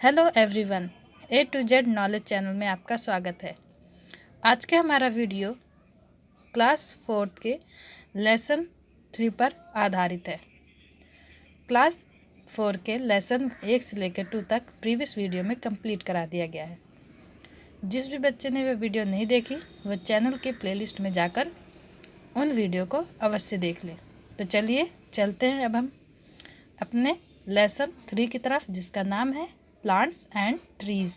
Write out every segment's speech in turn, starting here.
Hello everyone, A to Z knowledge channel में आपका स्वागत है। आज के हमारा वीडियो क्लास 4 के लेसन 3 पर आधारित है। क्लास 4 के लेसन 1 से लेकर 2 तक प्रीवियस वीडियो में कंप्लीट करा दिया गया है। जिस भी बच्चे ने वह वीडियो नहीं देखी वह चैनल के प्लेलिस्ट में जाकर उन वीडियो को अवश्य देख लें। तो चलिए चलते हैं अब हम अपने लेसन 3 की तरफ, जिसका नाम है प्लांट्स एंड ट्रीज,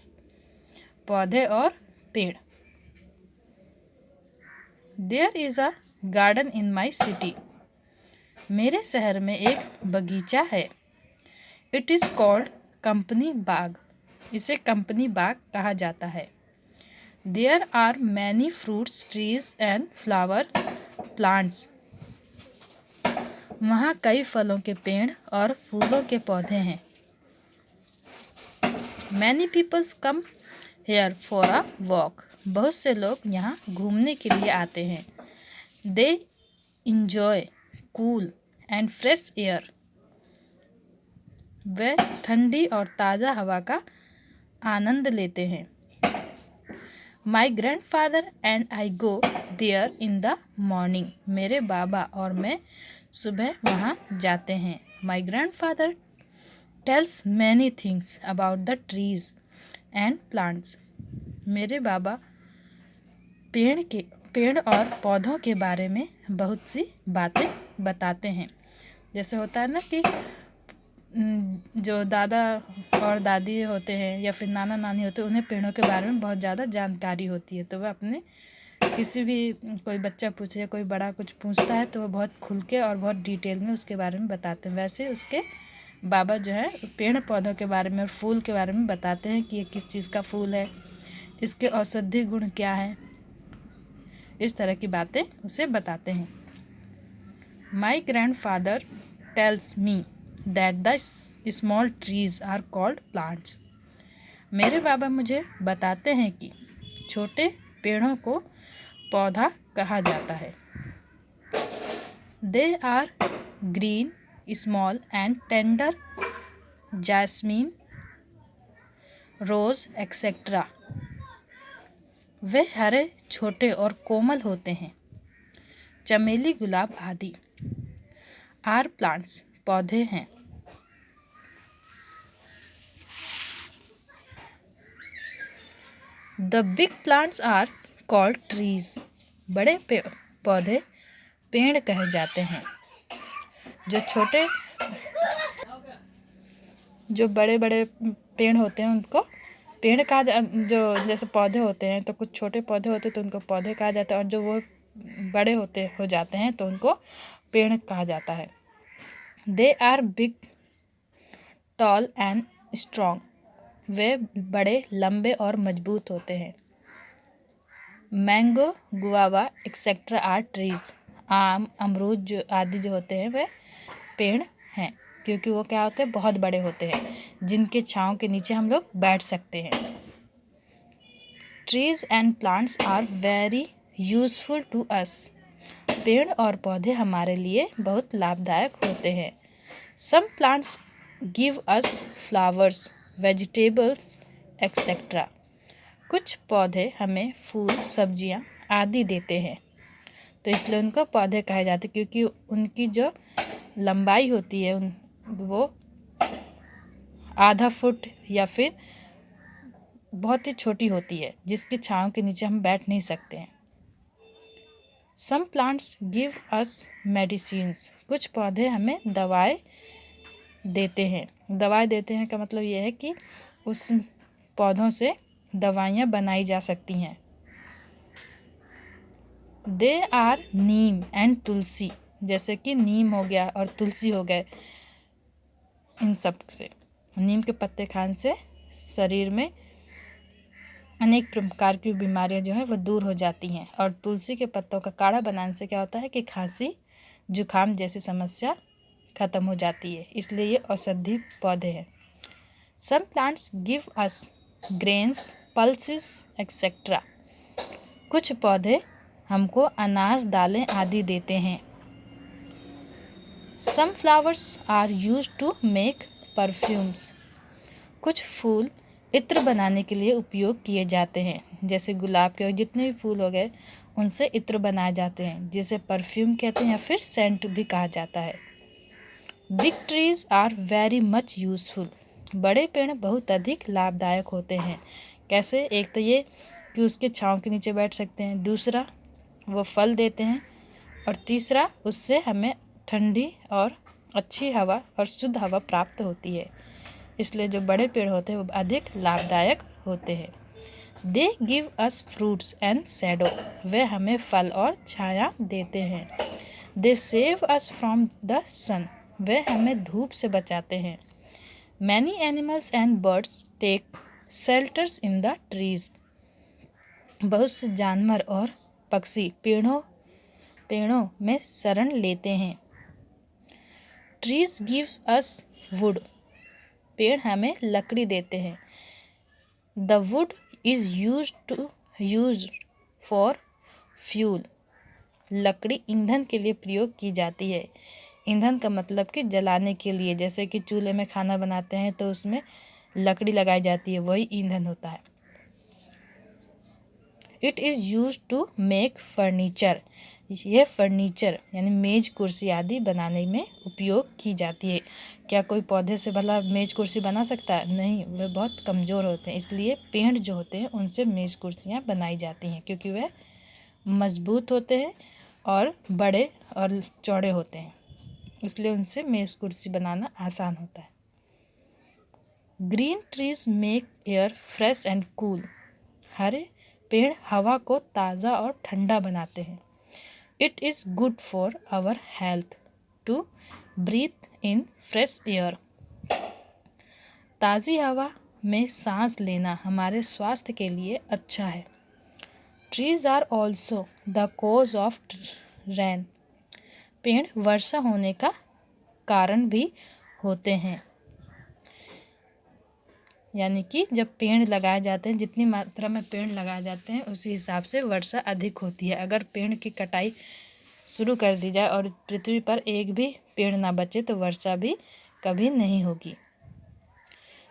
पौधे और पेड़। There is a garden in my city. मेरे शहर में एक बगीचा है। It is called company Bagh. इसे कंपनी बाग कहा जाता है। There are many fruits trees and flower plants. वहाँ कई फलों के पेड़ और फूलों के पौधे हैं। Many peoples come here for a walk. बहुत से लोग यहाँ घूमने के लिए आते हैं। They enjoy cool and fresh air. वे ठंडी और ताज़ा हवा का आनंद लेते हैं। My grand father and I go there in the morning. मेरे बाबा और मैं सुबह वहाँ जाते हैं। My grand father tells many things about the trees and plants. मेरे बाबा पेड़ और पौधों के बारे में बहुत सी बातें बताते हैं। जैसे होता है ना कि जो दादा और दादी होते हैं या फिर नाना नानी होते हैं, उन्हें पेड़ों के बारे में बहुत ज़्यादा जानकारी होती है। तो वह अपने किसी भी कोई बच्चा पूछे या कोई बड़ा कुछ पूछता है तो वह बहुत खुल के और बहुत डिटेल में उसके बारे में बताते हैं। वैसे उसके बाबा जो है पेड़ पौधों के बारे में और फूल के बारे में बताते हैं कि ये किस चीज़ का फूल है, इसके औषधि गुण क्या है, इस तरह की बातें उसे बताते हैं। My grand father tells me that the small trees are called plants. मेरे बाबा मुझे बताते हैं कि छोटे पेड़ों को पौधा कहा जाता है। They are green small and tender, jasmine, rose etcetera. वे हरे, छोटे और कोमल होते हैं। चमेली, गुलाब आदि। आर प्लांट्स पौधे हैं। The big plants are called trees. बड़े पौधे पेड़ कहे जाते हैं। जो बड़े बड़े पेड़ होते हैं उनको पेड़ कहा जो जैसे पौधे होते हैं तो कुछ छोटे पौधे होते हैं तो उनको पौधे कहा जाता है, और जो वो बड़े हो जाते हैं तो उनको पेड़ कहा जाता है। They are big, tall and strong. वे बड़े, लंबे और मजबूत होते हैं। Mango, guava etcetera are trees. आम, अमरूद जो आदि जो होते हैं वे पेड़ हैं, क्योंकि वो क्या होते हैं, बहुत बड़े होते हैं जिनके छांव के नीचे हम लोग बैठ सकते हैं। Trees and plants are very useful to us. पेड़ और पौधे हमारे लिए बहुत लाभदायक होते हैं। Some plants give us flowers, vegetables etcetera. कुछ पौधे हमें फूल, सब्जियां आदि देते हैं, तो इसलिए उनको पौधे कहे जाते हैं, क्योंकि उनकी जो लंबाई होती है वो आधा फुट या फिर बहुत ही छोटी होती है, जिसकी छांव के नीचे हम बैठ नहीं सकते हैं। Some plants give us medicines. कुछ पौधे हमें दवाई देते हैं। दवाई देते हैं का मतलब ये है कि उस पौधों से दवाइयाँ बनाई जा सकती हैं। दे आर नीम एंड तुलसी। जैसे कि नीम हो गया और तुलसी हो गए, इन सब से नीम के पत्ते खाने से शरीर में अनेक प्रकार की बीमारियां जो है वह दूर हो जाती हैं, और तुलसी के पत्तों का काढ़ा बनाने से क्या होता है कि खांसी, जुखाम जैसी समस्या खत्म हो जाती है, इसलिए ये औषधि पौधे हैं। Some plants give us grains, pulses etcetera. कुछ पौधे हमको अनाज, दालें आदि देते हैं। Some flowers are used to make perfumes. कुछ फूल इत्र बनाने के लिए उपयोग किए जाते हैं, जैसे गुलाब के और जितने भी फूल हो गए उनसे इत्र बनाए जाते हैं, जिसे परफ्यूम कहते हैं या फिर सेंट भी कहा जाता है। Big trees are very much useful. बड़े पेड़ बहुत अधिक लाभदायक होते हैं। कैसे? एक तो ये कि उसके छांव के नीचे बैठ सकते हैं, दूसरा वो फल देते हैं, और तीसरा उससे हमें ठंडी और अच्छी हवा और शुद्ध हवा प्राप्त होती है। इसलिए जो बड़े पेड़ होते हैं वो अधिक लाभदायक होते हैं। They give us fruits and shadow. वे हमें फल और छाया देते हैं। They save us from the sun. वे हमें धूप से बचाते हैं। Many animals and birds take shelters in the trees. बहुत से जानवर और पक्षी पेड़ों में शरण लेते हैं। Trees give us would. पेड़ हमें लकड़ी देते हैं। The wood is used for fuel. लकड़ी ईंधन के लिए प्रयोग की जाती है। ईंधन का मतलब कि जलाने के लिए, जैसे कि चूल्हे में खाना बनाते हैं तो उसमें लकड़ी लगाई जाती है, वही ईंधन होता है। It is use to make furniture. यह फर्नीचर यानी मेज कुर्सी आदि बनाने में उपयोग की जाती है। क्या कोई पौधे से भला मेज कुर्सी बना सकता है? नहीं, वे बहुत कमज़ोर होते हैं। इसलिए पेड़ जो होते हैं उनसे मेज कुर्सियाँ बनाई जाती हैं, क्योंकि वह मजबूत होते हैं और बड़े और चौड़े होते हैं, इसलिए उनसे मेज कुर्सी बनाना आसान होता है। Green trees make air fresh and cool. हरे पेड़ हवा को ताज़ा और ठंडा बनाते हैं। It is good for our health to breathe in fresh air. ताज़ी हवा में सांस लेना हमारे स्वास्थ्य के लिए अच्छा है। Trees are also the cause of rain. पेड़ वर्षा होने का कारण भी होते हैं। यानी कि जब पेड़ लगाए जाते हैं, जितनी मात्रा में पेड़ लगाए जाते हैं उसी हिसाब से वर्षा अधिक होती है। अगर पेड़ की कटाई शुरू कर दी जाए और पृथ्वी पर एक भी पेड़ ना बचे तो वर्षा भी कभी नहीं होगी।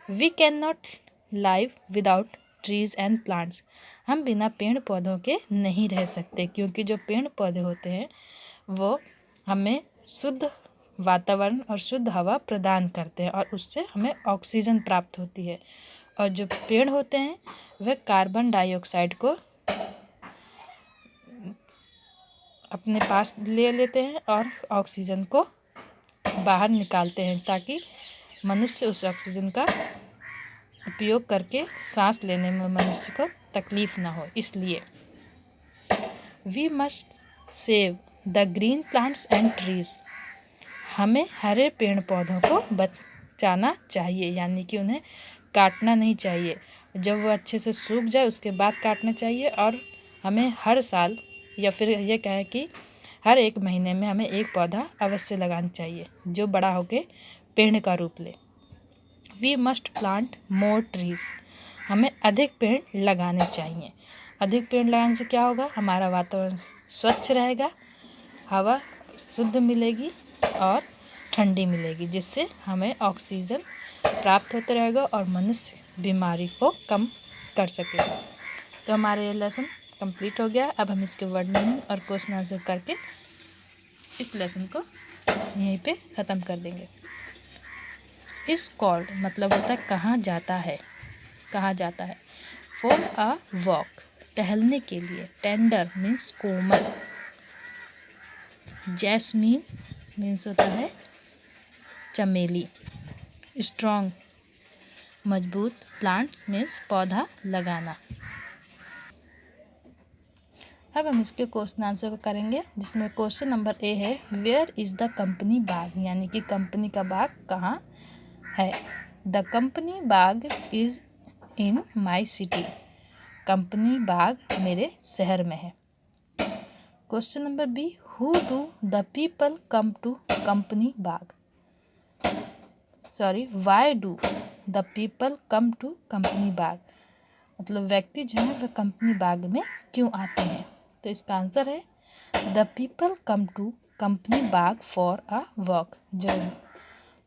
We can not live without trees and plants. हम बिना पेड़ पौधों के नहीं रह सकते, क्योंकि जो पेड़ पौधे होते हैं वो हमें शुद्ध वातावरण और शुद्ध हवा प्रदान करते हैं और उससे हमें ऑक्सीजन प्राप्त होती है। और जो पेड़ होते हैं वह कार्बन डाइऑक्साइड को अपने पास ले लेते हैं और ऑक्सीजन को बाहर निकालते हैं, ताकि मनुष्य उस ऑक्सीजन का उपयोग करके सांस लेने में मनुष्य को तकलीफ ना हो। इसलिए we must save the green plants and trees. हमें हरे पेड़ पौधों को बचाना चाहिए, यानी कि उन्हें काटना नहीं चाहिए। जब वो अच्छे से सूख जाए उसके बाद काटना चाहिए। और हमें हर साल या फिर ये कहें कि हर एक महीने में हमें एक पौधा अवश्य लगाना चाहिए जो बड़ा होकर पेड़ का रूप ले। We must plant more trees. हमें अधिक पेड़ लगाने चाहिए। अधिक पेड़ लगाने से क्या होगा? हमारा वातावरण स्वच्छ रहेगा, हवा शुद्ध मिलेगी और ठंडी मिलेगी, जिससे हमें ऑक्सीजन प्राप्त होता रहेगा और मनुष्य बीमारी को कम कर सकेगा। तो हमारा ये लेसन कंप्लीट हो गया। अब हम इसके वर्ड मीनिंग और क्वेश्चन आंसर करके इस लेसन को यहीं पे ख़त्म कर देंगे। इस कॉल्ड मतलब होता है कहाँ जाता है, कहाँ जाता है। फॉर अ वॉक टहलने के लिए। टेंडर मीन्स कोमल। जैस्मीन मीन्स होता है चमेली। स्ट्रॉन्ग मजबूत। प्लांट्स मीन्स पौधा लगाना। अब हम इसके क्वेश्चन आंसर करेंगे, जिसमें क्वेश्चन नंबर ए है वेयर इज़ द कंपनी बाग, यानी कि कंपनी का बाग कहाँ है। द कंपनी बाग is in my city. Company बाग मेरे शहर में है। Question number B who do the people come to company बाग। Why do the people come to company बाग, मतलब व्यक्ति जो है वह कंपनी बाग में क्यों आते हैं। तो इसका आंसर है the people come to company Bagh for a walk. जो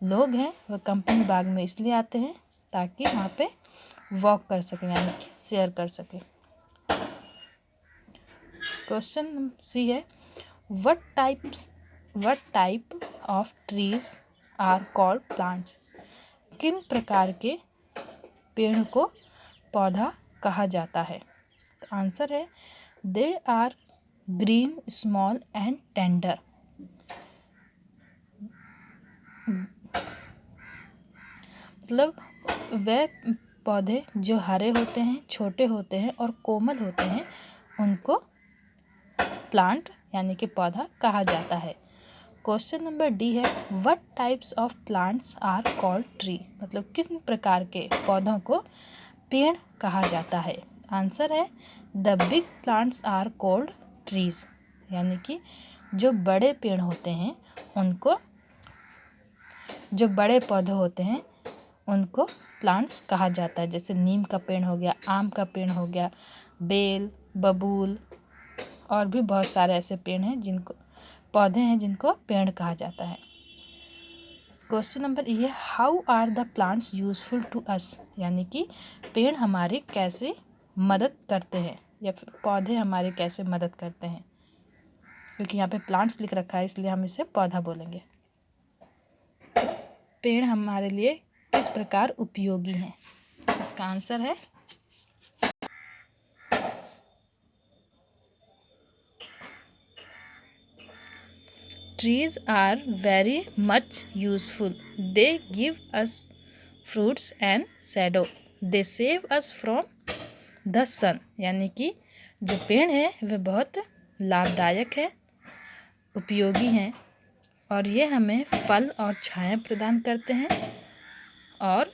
लोग हैं वह कंपनी बाग में इसलिए आते हैं ताकि वहाँ पे वॉक कर सकें, यानी कि शेयर कर सकें। क्वेश्चन सी है, what type of trees are called plants? किन प्रकार के पेड़ को पौधा कहा जाता है? तो आंसर है, they are green, small and tender. मतलब वह पौधे जो हरे होते हैं, छोटे होते हैं और कोमल होते हैं, उनको प्लांट यानी कि पौधा कहा जाता है। क्वेश्चन नंबर डी है, what types of plants are called tree? मतलब किस प्रकार के पौधों को पेड़ कहा जाता है? आंसर है, the big plants are called trees. यानी कि जो बड़े पेड़ होते हैं उनको, जो बड़े पौधे होते हैं उनको प्लांट्स कहा जाता है। जैसे नीम का पेड़ हो गया, आम का पेड़ हो गया, बेल, बबूल और भी बहुत सारे ऐसे पेड़ हैं जिनको पौधे हैं जिनको पेड़ कहा जाता है। क्वेश्चन नंबर ई है, how are the plants useful to us? यानी कि पेड़ हमारी कैसे मदद करते हैं या फिर पौधे हमारे कैसे मदद करते हैं। क्योंकि यहाँ पे प्लांट्स लिख रखा है इसलिए हम इसे पौधा बोलेंगे। पेड़ हमारे लिए किस प्रकार उपयोगी हैं? इसका आंसर है, trees are very much useful. They give us fruits and shadow. They save us from the sun. यानी कि जो पेड़ है वे बहुत लाभदायक है, उपयोगी हैं और ये हमें फल और छाया प्रदान करते हैं और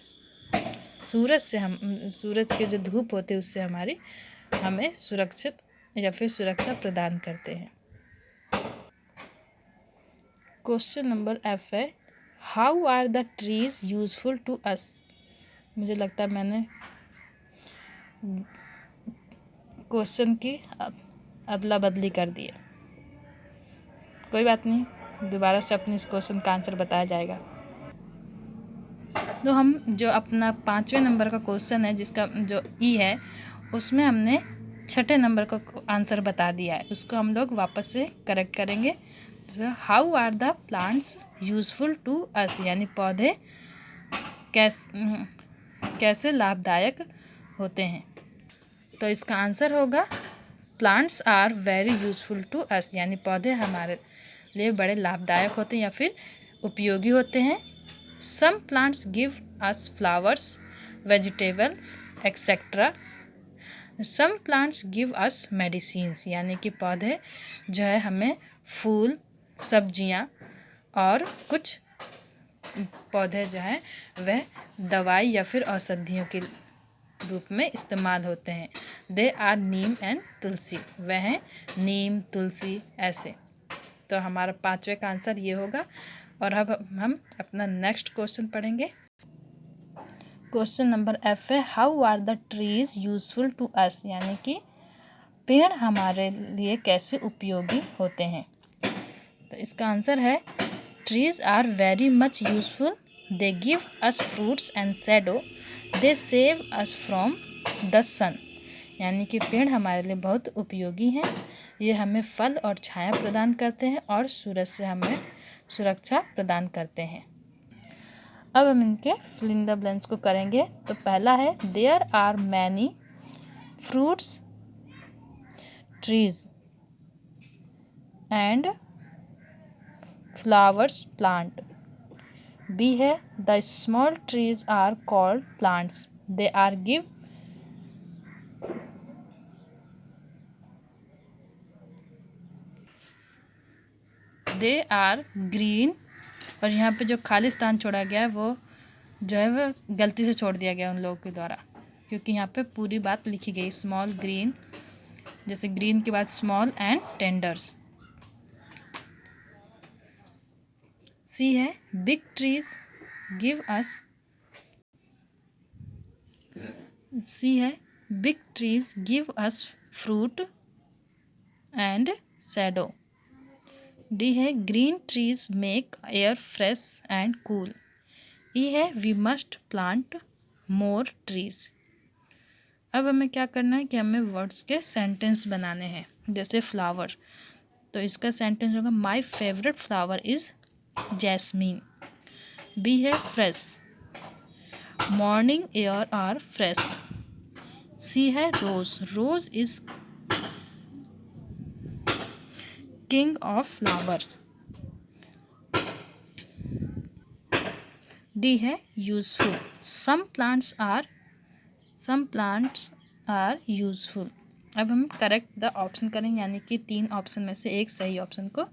सूरज के जो धूप होते हैं उससे हमें सुरक्षित या फिर सुरक्षा प्रदान करते हैं। क्वेश्चन नंबर एफ है, how are the trees useful to us? मुझे लगता है मैंने क्वेश्चन की अदला बदली कर दी है। कोई बात नहीं, दोबारा से अपने इस क्वेश्चन का आंसर बताया जाएगा। तो हम जो अपना 5वें नंबर का क्वेश्चन है जिसका जो ई है उसमें हमने 6ठे नंबर का आंसर बता दिया है, उसको हम लोग वापस से करेक्ट करेंगे। How are the plants useful to us? यानी पौधे कैसे लाभदायक होते हैं। तो इसका आंसर होगा, plants are very useful to us. यानी पौधे हमारे लिए बड़े लाभदायक होते हैं या फिर उपयोगी होते हैं। Some plants give us flowers, vegetables etcetera. Some plants give us medicines. यानी कि पौधे जो है हमें फूल, सब्जियां और कुछ पौधे जो हैं वह दवाई या फिर औषधियों के रूप में इस्तेमाल होते हैं। दे आर नीम एंड तुलसी। वह हैं नीम, तुलसी ऐसे। तो हमारा 5वें का आंसर ये होगा। और अब हम अपना नेक्स्ट क्वेश्चन पढ़ेंगे। क्वेश्चन नंबर एफ है, how are the trees useful to us? यानी कि पेड़ हमारे लिए कैसे उपयोगी होते हैं। तो इसका आंसर है, trees are very much useful. They give us fruits and shadow. They save us from the sun. यानी कि पेड़ हमारे लिए बहुत उपयोगी हैं, ये हमें फल और छाया प्रदान करते हैं और सूरज से हमें सुरक्षा प्रदान करते हैं। अब हम इनके फिल इन द ब्लैंक्स को करेंगे। तो पहला है, there are many fruits trees and flowers plant. B है, the small trees are called plants. They are give they are green. और यहाँ पे जो खाली स्थान छोड़ा गया है वो जो है वो गलती से छोड़ दिया गया उन लोगों के द्वारा, क्योंकि यहाँ पे पूरी बात लिखी गई। स्मॉल ग्रीन, जैसे ग्रीन के बाद स्मॉल एंड टेंडर्स। सी है, big trees give us. C है, big trees give us fruit and shadow. D है, green trees make air fresh and cool. E है, we must plant more trees. अब हमें क्या करना है कि हमें वर्ड्स के सेंटेंस बनाने हैं। जैसे फ्लावर, तो इसका सेंटेंस होगा my favourite flower is jasmine. B है fresh, morning air are fresh. C है rose, rose is king of flowers. D है useful, some plants are useful. अब हम करेक्ट द ऑप्शन करेंगे, यानी कि 3 ऑप्शन में से एक सही ऑप्शन को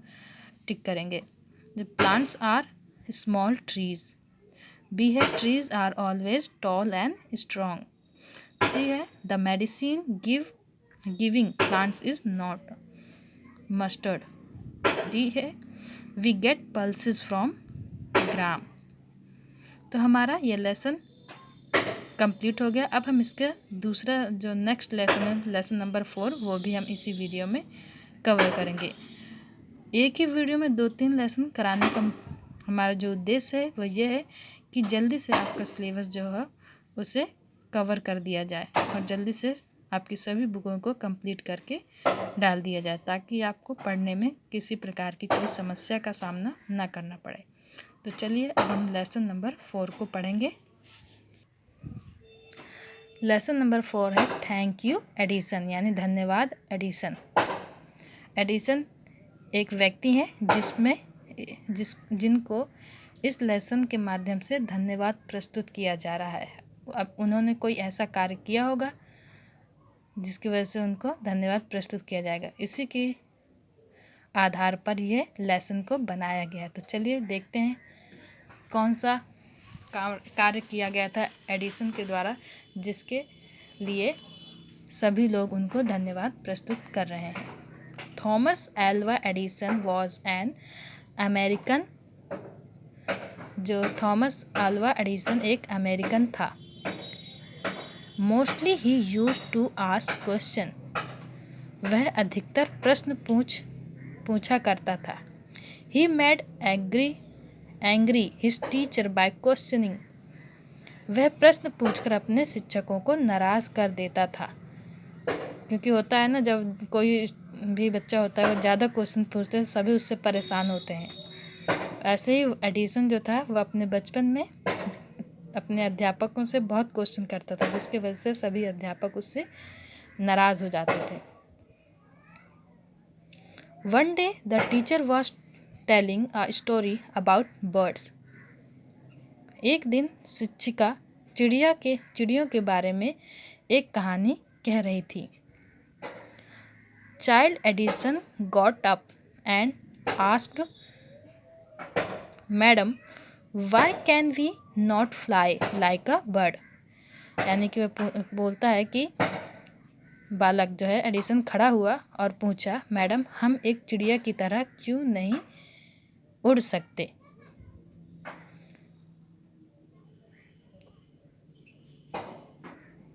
टिक करेंगे। The plants are small trees. B है trees are always tall and strong. C है the medicine giving plants is not mustard. D है we get pulses from gram. तो हमारा ये लेसन कंप्लीट हो गया। अब हम इसका दूसरा जो नेक्स्ट लेसन है, लेसन नंबर 4, वो भी हम इसी वीडियो में कवर करेंगे। एक ही वीडियो में 2-3 लेसन कराने का हमारा जो उद्देश्य है वो ये है कि जल्दी से आपका सिलेबस जो है उसे कवर कर दिया जाए और जल्दी से आपकी सभी बुकों को कंप्लीट करके डाल दिया जाए, ताकि आपको पढ़ने में किसी प्रकार की कोई समस्या का सामना ना करना पड़े। तो चलिए अब हम लेसन नंबर 4 को पढ़ेंगे। लेसन नंबर 4 है थैंक यू एडिसन, यानी धन्यवाद एडिसन। एडिसन एक व्यक्ति हैं जिनको इस लेसन के माध्यम से धन्यवाद प्रस्तुत किया जा रहा है। अब उन्होंने कोई ऐसा कार्य किया होगा जिसकी वजह से उनको धन्यवाद प्रस्तुत किया जाएगा। इसी के आधार पर यह लेसन को बनाया गया है। तो चलिए देखते हैं कौन सा कार्य किया गया था एडिसन के द्वारा, जिसके लिए सभी लोग उनको धन्यवाद प्रस्तुत कर रहे हैं। Thomas Alva Edison was an American. जो थॉमस एल्वा एडिसन एक अमेरिकन था। Mostly he used to ask question. वह अधिकतर प्रश्न पूछा करता था। He made angry his teacher by questioning. वह प्रश्न पूछकर अपने शिक्षकों को नाराज़ कर देता था। क्योंकि होता है ना, जब कोई भी बच्चा होता है वो ज़्यादा क्वेश्चन पूछते हैं, सभी उससे परेशान होते हैं। ऐसे ही एडिसन जो था वह अपने बचपन में अपने अध्यापकों से बहुत क्वेश्चन करता था, जिसकी वजह से सभी अध्यापक उससे नाराज़ हो जाते थे। One day the teacher was telling a story about birds. एक दिन शिक्षिका चिड़ियों के बारे में एक कहानी कह रही थी। Child Edison got up and asked, madam why can we not fly like a bird. यानी कि वह बोलता है कि बालक जो है एडिसन खड़ा हुआ और पूछा, मैडम हम एक चिड़िया की तरह क्यों नहीं उड़ सकते।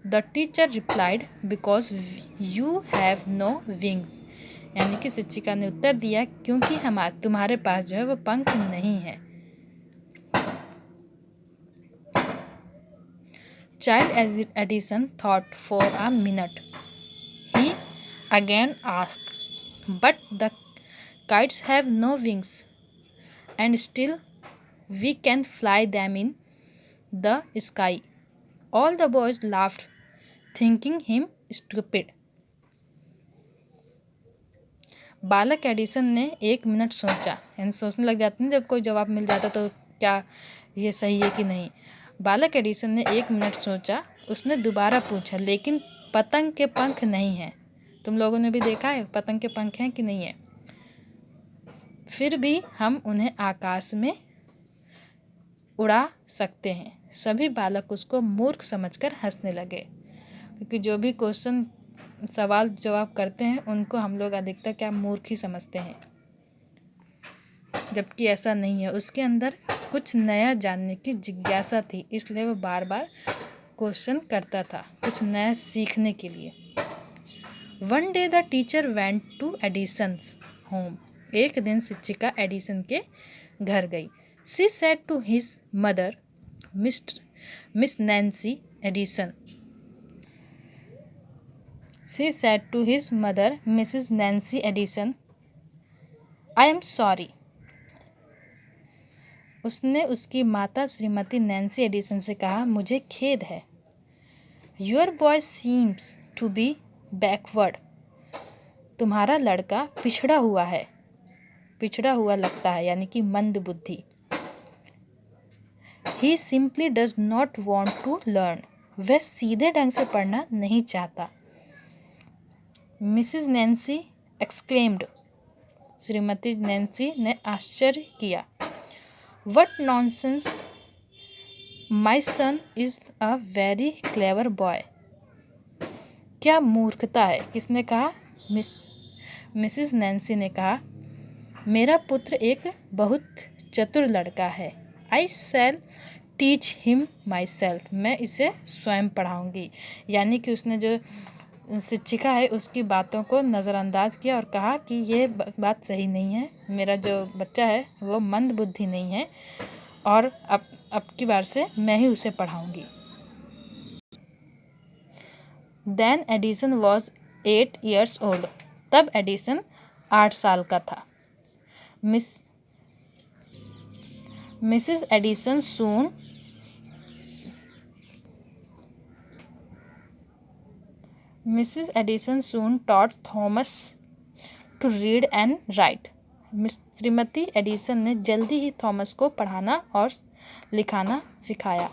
The teacher replied because you have no wings. यानी कि शिक्षिका ने उत्तर दिया, क्योंकि तुम्हारे पास जो है वो पंख नहीं है। Child Edison thought for a minute. He again asked, but the kites have no wings and still we can fly them in the sky. All the boys laughed, thinking him stupid. बालक Edison ने 1 minute सोचा, यानी सोचने लग जाते हैं जब कोई जवाब मिल जाता तो क्या ये सही है कि नहीं। बालक एडिसन ने 1 मिनट सोचा, उसने दोबारा पूछा, लेकिन पतंग के पंख नहीं हैं। तुम लोगों ने भी देखा है पतंग के पंख हैं कि नहीं है। फिर भी हम उन्हें आकाश में उड़ा सकते हैं। सभी बालक उसको मूर्ख समझकर हंसने लगे, क्योंकि जो भी क्वेश्चन सवाल जवाब करते हैं उनको हम लोग अधिकतर क्या मूर्ख ही समझते हैं, जबकि ऐसा नहीं है। उसके अंदर कुछ नया जानने की जिज्ञासा थी, इसलिए वो बार बार क्वेश्चन करता था, कुछ नया सीखने के लिए। One day the teacher went to Edison's home. एक दिन शिक्षिका एडिसन के घर गई। She said to his mother, miss Nancy Edison. She said to his mother, Mrs. Nancy Edison, I am sorry. उसने उसकी माता श्रीमती नैन्सी एडिसन से कहा, मुझे खेद है। Your boy seems to be backward. तुम्हारा लड़का पिछड़ा हुआ लगता है, यानी कि मंद बुद्धि। He simply does not want to learn. वह सीधे ढंग से पढ़ना नहीं चाहता। Mrs Nancy exclaimed. Shrimati Nancy ने आश्चर्य किया। What nonsense! My son is a very clever boy. क्या मूर्खता है। किसने कहा? मिसिज नैन्सी ने कहा, मेरा पुत्र एक बहुत चतुर लड़का है। I shall teach him myself. मैं इसे स्वयं पढ़ाऊंगी। यानी कि उसने जो शिक्षिका है उसकी बातों को नज़रअंदाज किया और कहा कि ये बात सही नहीं है, मेरा जो बच्चा है वो मंद बुद्धि नहीं है और अब की बार से मैं ही उसे पढ़ाऊंगी। Then Edison was 8 years old. तब एडिसन 8 साल का था। Mrs Edison soon taught Thomas to read and write. Shrimati Edison ने जल्दी ही थॉमस को पढ़ाना और लिखना सिखाया।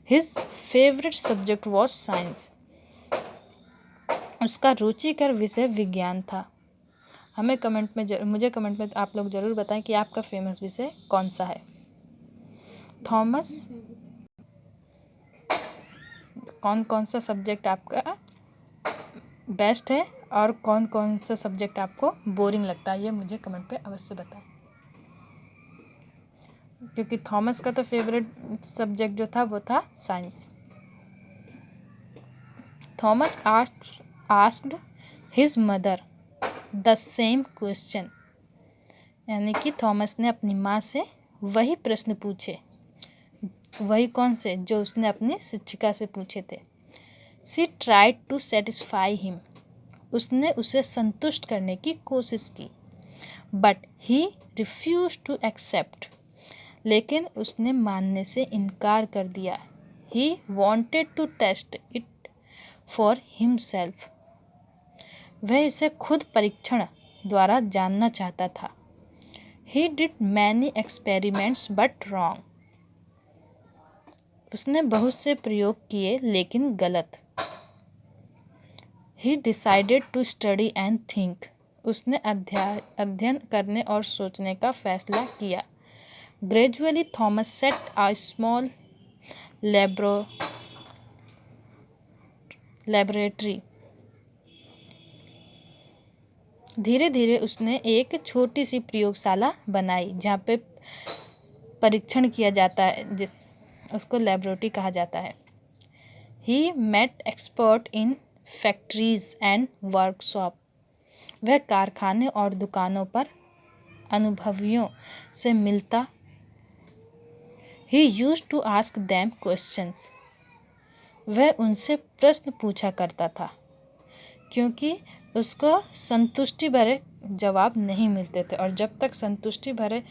His favorite subject was science. उसका रुचिकर विषय विज्ञान था। मुझे कमेंट में आप लोग ज़रूर बताएं कि आपका फेमस विषय कौन सा है। थॉमस, कौन सा सब्जेक्ट आपका बेस्ट है और कौन सा सब्जेक्ट आपको बोरिंग लगता है, ये मुझे कमेंट पे अवश्य बताएं। क्योंकि थॉमस का तो फेवरेट सब्जेक्ट जो था वो था science. Thomas asked his mother the same question. यानी कि थॉमस ने अपनी माँ से वही प्रश्न पूछे। वही कौन से? जो उसने अपनी शिक्षिका से पूछे थे। She tried to satisfy him. उसने उसे संतुष्ट करने की कोशिश की। But he refuse to accept. लेकिन उसने मानने से इनकार कर दिया। He wanted to test it for himself. वह इसे खुद परीक्षण द्वारा जानना चाहता था। He did many experiments but wrong. उसने बहुत से प्रयोग किए लेकिन गलत। He decided to study and think. उसने अध्ययन करने और सोचने का फैसला किया। Gradually Thomas set a small laboratory. धीरे धीरे उसने एक छोटी सी प्रयोगशाला बनाई जहाँ पे परीक्षण किया जाता है, उसको लेबोरेटरी कहा जाता है। He met expert in factories and workshop. वह कारखाने और दुकानों पर अनुभवियों से मिलता। He used to ask them questions. वह उनसे प्रश्न पूछा करता था क्योंकि उसको संतुष्टि भरे जवाब नहीं मिलते थे, और जब तक संतुष्टि भरे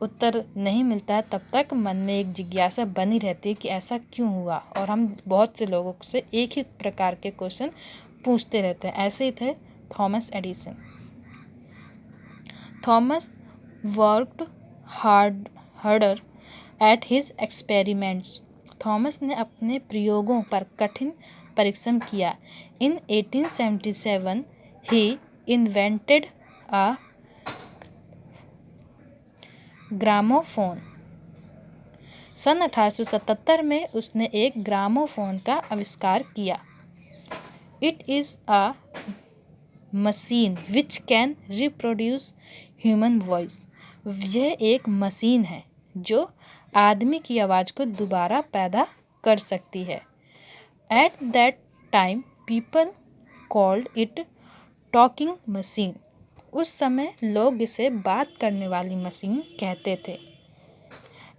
उत्तर नहीं मिलता है तब तक मन में एक जिज्ञासा बनी रहती है कि ऐसा क्यों हुआ। और हम बहुत से लोगों से एक ही प्रकार के क्वेश्चन पूछते रहते हैं। ऐसे ही थे Thomas Edison. Thomas worked harder at his experiments. Thomas ने अपने प्रयोगों पर कठिन परिश्रम किया। इन 1877 ही इन्वेंटेड अ ग्रामोफोन। सन 1877 में उसने एक ग्रामोफोन का आविष्कार किया। It is a machine which can reproduce human voice. यह एक मशीन है जो आदमी की आवाज़ को दोबारा पैदा कर सकती है। At that time people called it talking machine. उस समय लोग इसे बात करने वाली मशीन कहते थे।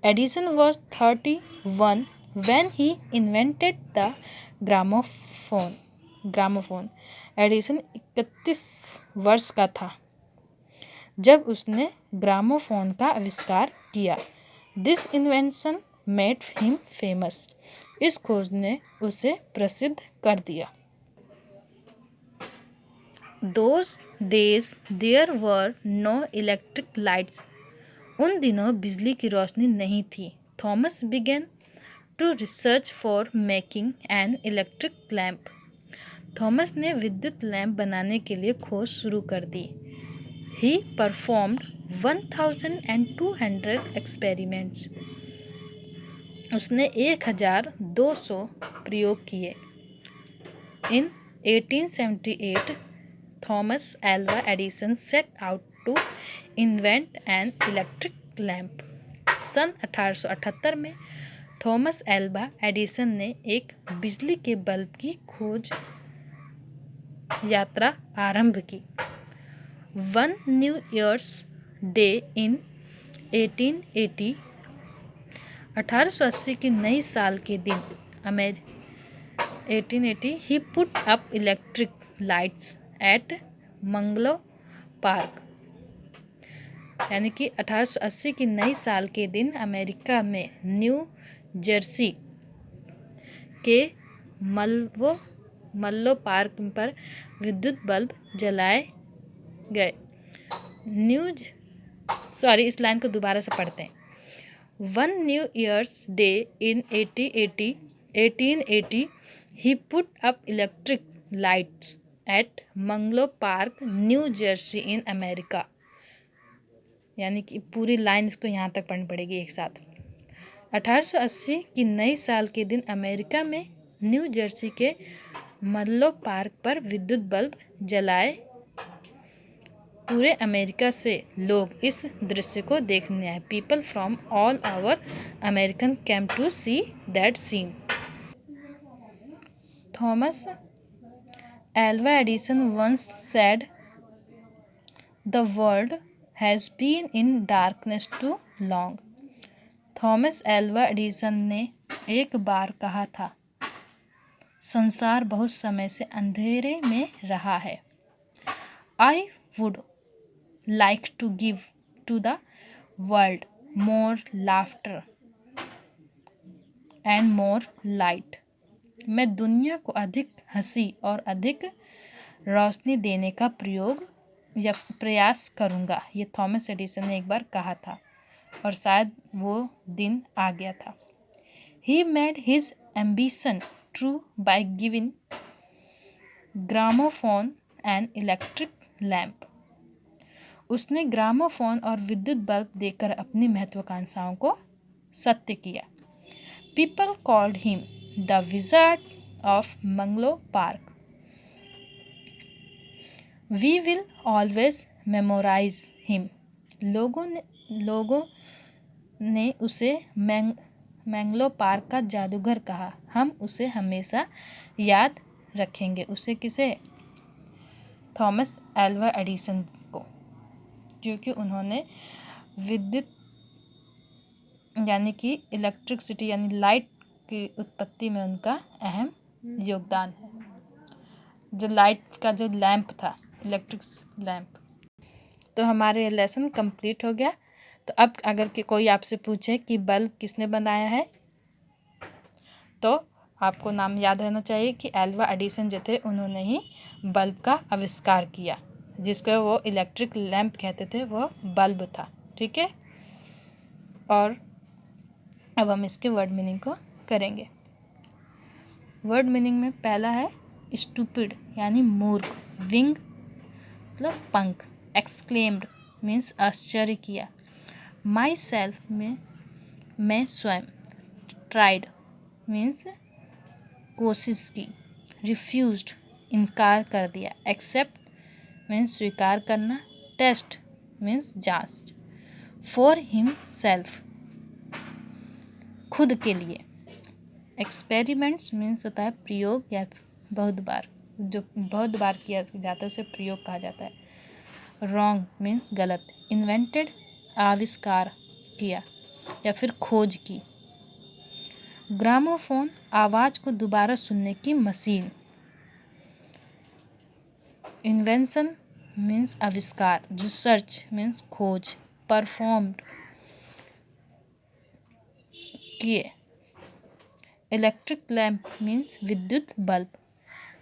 Edison was 31 When he invented the gramophone Edison 31 वर्ष का था जब उसने ग्रामोफोन का आविष्कार किया। This invention made him famous. इस खोज ने उसे प्रसिद्ध कर दिया। Those days there were no electric lights. उन दिनों बिजली की रोशनी नहीं थी। Thomas began to research for making an electric lamp. Thomas ने विद्युत लैंप बनाने के लिए खोज शुरू कर दी। He performed 1200 experiments. उसने 1200 प्रयोग किए। In 1878, Thomas Alva Edison set out to invent an electric lamp. सन 1878 में थॉमस एल्वा एडिसन ने एक बिजली के बल्ब की खोज यात्रा आरंभ की। One new year's day in 1880 1880 की नई साल के दिन 1880 he put up electric lights at Menlo Park. यानी कि 1880 की नई साल के दिन अमेरिका में न्यू जर्सी के मल्लो पार्क पर विद्युत बल्ब जलाए गए। इस लाइन को दोबारा से पढ़ते हैं। One new year's day in 1880 he put up electric lights at Menlo Park New Jersey in America. यानी कि पूरी लाइन इसको यहाँ तक पढ़नी पड़ेगी एक साथ। 1880 की नई साल के दिन अमेरिका में न्यू जर्सी के मंगलो पार्क पर विद्युत बल्ब जलाए। पूरे अमेरिका से लोग इस दृश्य को देखने आए। People from all over American came to see that scene. Thomas Alva Edison once said the world has been in darkness too long. Thomas Alva Edison ने एक बार कहा था, संसार बहुत समय से अंधेरे में रहा है। I would like to give to the world more laughter and more light. मैं दुनिया को अधिक हंसी और अधिक रोशनी देने का प्रयास करूँगा। ये थॉमस एडिसन ने एक बार कहा था और शायद वो दिन आ गया था। He made his ambition true by giving gramophone and electric lamp. उसने ग्रामोफोन और विद्युत बल्ब देकर अपनी महत्वाकांक्षाओं को सत्य किया। People called him the wizard of Menlo Park. We will always memorize him. लोगों ने उसे मंगलो पार्क का जादूगर कहा। हम उसे हमेशा याद रखेंगे। उसे किसे? थॉमस एल्वा एडिसन को, क्योंकि उन्होंने विद्युत यानी कि इलेक्ट्रिसिटी यानी लाइट की उत्पत्ति में उनका अहम योगदान है। जो लाइट का जो लैंप था, इलेक्ट्रिक लैंप। तो हमारे लेसन कंप्लीट हो गया। तो अब अगर कोई आपसे पूछे कि बल्ब किसने बनाया है, तो आपको नाम याद रहना चाहिए कि एल्वा एडिसन जो थे उन्होंने ही बल्ब का आविष्कार किया। जिसको वो इलेक्ट्रिक लैंप कहते थे, वो बल्ब था। ठीक है। और अब हम इसके वर्ड मीनिंग को करेंगे। वर्ड मीनिंग में पहला है स्टूपिड यानी मूर्ख। विंग मतलब पंख। एक्सक्लेम्ड मीन्स आश्चर्य किया। माई सेल्फ में मैं स्वयं। ट्राइड मीन्स कोशिश की। रिफ्यूज्ड इनकार कर दिया। एक्सेप्ट मीन्स स्वीकार करना। टेस्ट मीन्स जांच। फॉर हिमसेल्फ खुद के लिए। एक्सपेरिमेंट्स मीन्स होता है प्रयोग या बहुत बार, जो बहुत बार किया जाता है उसे प्रयोग कहा जाता है। रॉन्ग मीन्स गलत। इन्वेंटेड आविष्कार किया या फिर खोज की। ग्रामोफोन आवाज़ को दोबारा सुनने की मशीन। इन्वेंशन मीन्स आविष्कार, रिसर्च मीन्स खोज, परफॉर्म्ड किए, इलेक्ट्रिक लैम्प मीन्स विद्युत बल्ब,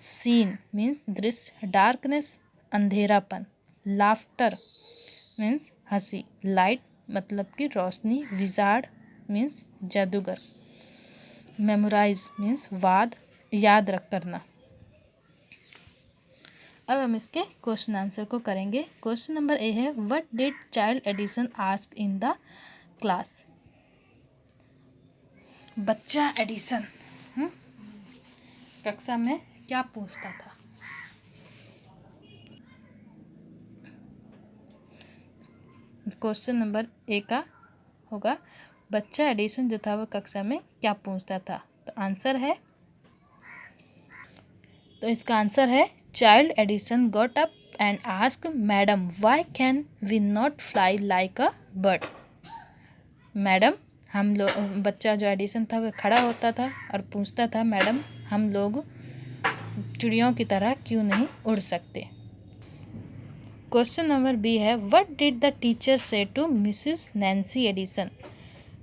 सीन मीन्स दृश्य, डार्कनेस अंधेरापन, लाफ्टर मीन्स हंसी, लाइट मतलब कि रोशनी, विजार्ड मीन्स जादूगर, मेमोराइज मीन्स याद रख करना। अब हम इसके क्वेश्चन आंसर को करेंगे। क्वेश्चन नंबर ए है, what did child Edison ask in the class. बच्चा एडिसन कक्षा में क्या पूछता था। क्वेश्चन नंबर ए का होगा, बच्चा एडिसन जो था वो कक्षा में क्या पूछता था। तो इसका आंसर है child Edison got up and ask madam why can we not fly like a bird. Madam बच्चा जो एडिसन था वह खड़ा होता था और पूछता था, मैडम हम लोग चिड़ियों की तरह क्यों नहीं उड़ सकते। क्वेश्चन नंबर बी है, व्हाट डिड द टीचर से टू मिसिस नैन्सी एडिसन।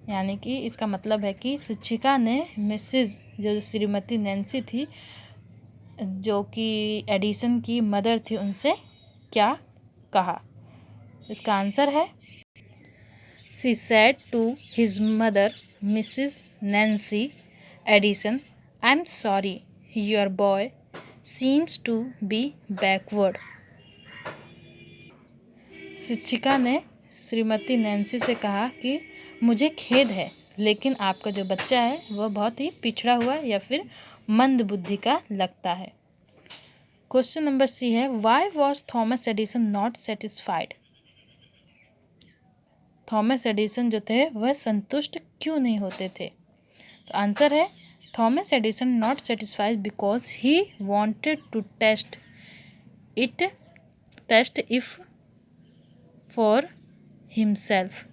यानी कि इसका मतलब है कि शिक्षिका ने मिसिस जो श्रीमती नैन्सी थी, जो कि एडिसन की मदर थी, उनसे क्या कहा। इसका आंसर है, she said to his mother Mrs Nancy Edison, I am sorry your boy seems to be backward. शिक्षिका ने श्रीमती नैन्सी से कहा कि मुझे खेद है, लेकिन आपका जो बच्चा है वह बहुत ही पिछड़ा हुआ या फिर मंद बुद्धि का लगता है। क्वेश्चन नंबर सी है, why was Thomas Edison not satisfied. Thomas Edison जो थे वह संतुष्ट क्यों नहीं होते थे। तो आंसर है, Thomas Edison not satisfied because he wanted to test if for himself.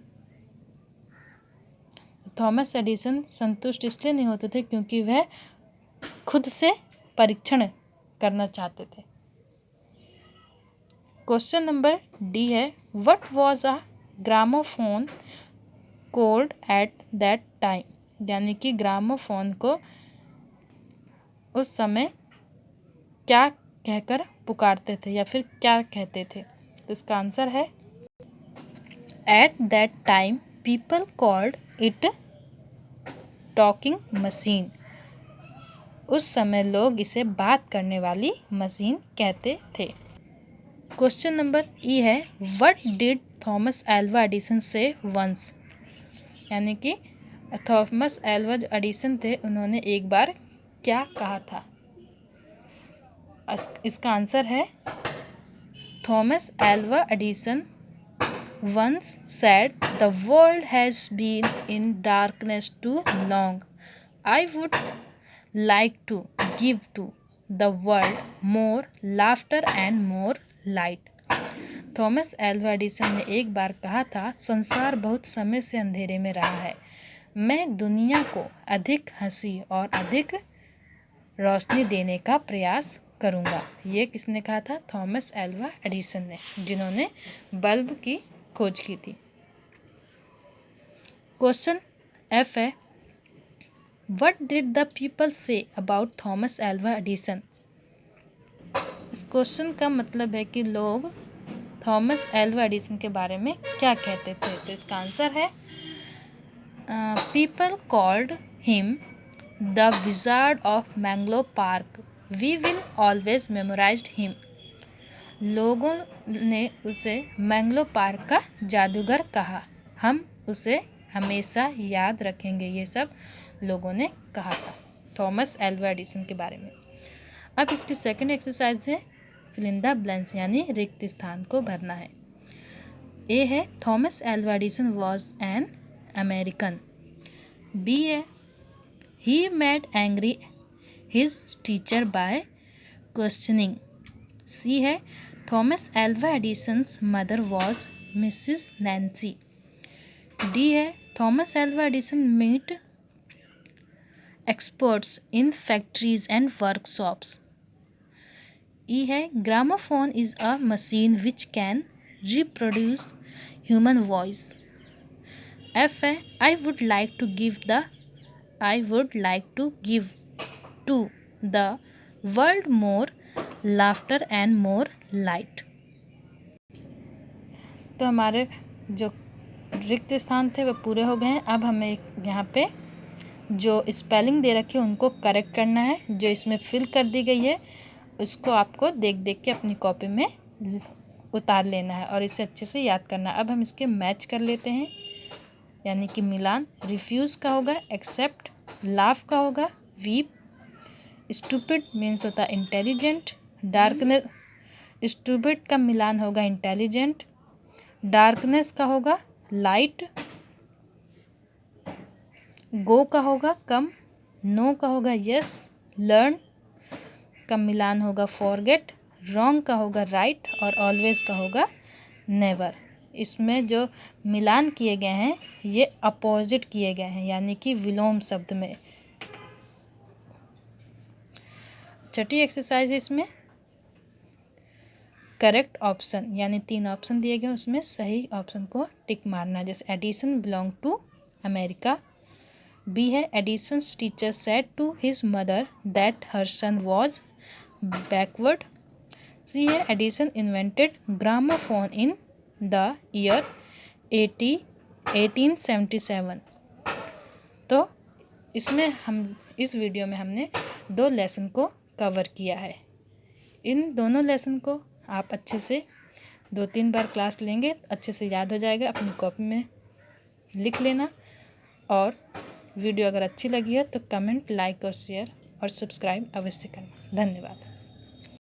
Thomas Edison संतुष्ट इसलिए नहीं होते थे क्योंकि वह खुद से परीक्षण करना चाहते थे। क्वेश्चन नंबर डी है, what was a gramophone called at that time. यानी कि ग्रामोफोन को उस समय क्या कहकर पुकारते थे या फिर क्या कहते थे। तो इसका आंसर है, at that time people called it talking machine. उस समय लोग इसे बात करने वाली मशीन कहते थे। क्वेश्चन नंबर ई है, what did Thomas Alva Edison say once. यानी कि थॉमस एल्वा जो एडिसन थे उन्होंने एक बार क्या कहा था। इसका आंसर है, Thomas Alva Edison once said, the world has been in darkness too long. I would like to give to the world more laughter and more light. Thomas Alva Edison ने एक बार कहा था, संसार बहुत समय से अंधेरे में रहा है, मैं दुनिया को अधिक हंसी और अधिक रोशनी देने का प्रयास करूँगा। ये किसने कहा था? थॉमस एल्वा एडिसन ने, जिन्होंने बल्ब की खोज की थी। क्वेश्चन एफ है, what did the people say about Thomas Alva Edison. इस क्वेश्चन का मतलब है कि लोग थॉमस एल्वा एडिसन के बारे में क्या कहते थे। तो इसका आंसर है, people called him the wizard of Menlo Park, we will always memorized him. लोगों ने उसे मैंग्लो पार्क का जादूगर कहा, हम उसे हमेशा याद रखेंगे। ये सब लोगों ने कहा था थॉमस एल्वा एडिसन के बारे में। अब इसकी सेकंड एक्सरसाइज है फिल इन द ब्लैंक्स, यानी रिक्त स्थान को भरना है। ए है, Thomas Alva Edison was an American. B है, he made angry his teacher by questioning. C है, Thomas Alva Edison's mother was Mrs Nancy. D है, Thomas Alva Edison meet experts in factories and workshops. E है gramophone is a machine which can reproduce human voice. F है I would like to give to the world more laughter and more light. तो हमारे जो रिक्त स्थान थे वो पूरे हो गए हैं। अब हमें यहाँ पे जो स्पेलिंग दे रखी है उनको करेक्ट करना है। जो इसमें फिल कर दी गई है उसको आपको देख देख के अपनी कॉपी में उतार लेना है और इसे अच्छे से याद करना है। अब हम इसके मैच कर लेते हैं, यानी कि मिलान। रिफ्यूज़ का होगा एक्सेप्ट, लाफ का होगा वीप, स्टूपिड मीन्स होता है इंटेलिजेंट, डार्कनेस, स्टूपिड का मिलान होगा इंटेलिजेंट, डार्कनेस का होगा लाइट, गो का होगा कम, नो का होगा यस, लर्न का मिलान होगा फॉरगेट, रॉन्ग का होगा राइट और ऑलवेज का होगा नेवर। इसमें जो मिलान किए गए हैं ये अपोजिट किए गए हैं, यानी कि विलोम शब्द में। छठी एक्सरसाइज है इसमें करेक्ट ऑप्शन, यानी 3 ऑप्शन दिए गए उसमें सही ऑप्शन को टिक मारना। जैसे Edison belong to America. B है Edison's teacher said to his mother that her son was backward. C है Edison invented gramophone in the year 1877। तो इसमें हम इस वीडियो में हमने 2 लेसन को कवर किया है। इन दोनों लेसन को आप अच्छे से 2-3 बार क्लास लेंगे अच्छे से याद हो जाएगा। अपनी कॉपी में लिख लेना और वीडियो अगर अच्छी लगी है तो कमेंट, लाइक और शेयर और सब्सक्राइब अवश्य करना। धन्यवाद।